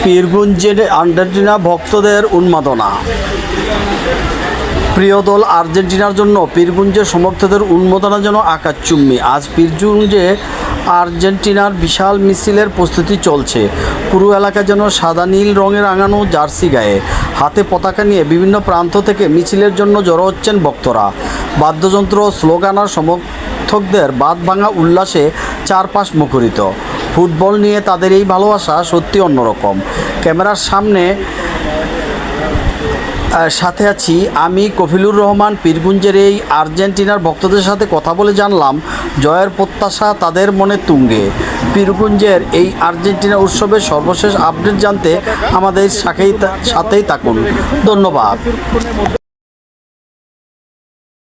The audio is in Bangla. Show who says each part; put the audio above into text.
Speaker 1: পীরগঞ্জে আর্জেন্টিনা ভক্তদের উন্মাদনা। প্রিয় দল আর্জেন্টিনার জন্য পীরগঞ্জের সমর্থকদের উন্মাদনা যেন আকাশচুম্বী। আজ পীরগঞ্জে আর্জেন্টিনার বিশাল মিছিলের প্রস্তুতি চলছে। পুরো এলাকা যেন সাদা নীল রঙে রাঙানো জার্সি গায়ে, হাতে পতাকা নিয়ে বিভিন্ন প্রান্ত থেকে মিছিলের জন্য জড়ো হচ্ছেন ভক্তরা। বাদ্যযন্ত্র, স্লোগান আর সমর্থকদের বাঁধ ভাঙা উল্লাসে চারপাশ মুখরিত। ফুটবল নিয়ে তাদের এই ভালোবাসা সত্যি অন্যরকম। ক্যামেরার সাথে আছি আমি কফিলুর রহমান। পীরগঞ্জের এই আর্জেন্টিনার ভক্তদের সাথে কথা বলে জানলাম জয়ের প্রত্যাশা তাদের মনে তুঙ্গে। পীরগঞ্জের এই আর্জেন্টিনা উৎসবের সর্বশেষ আপডেট জানতে আমাদের সাথেই থাকুন। ধন্যবাদ।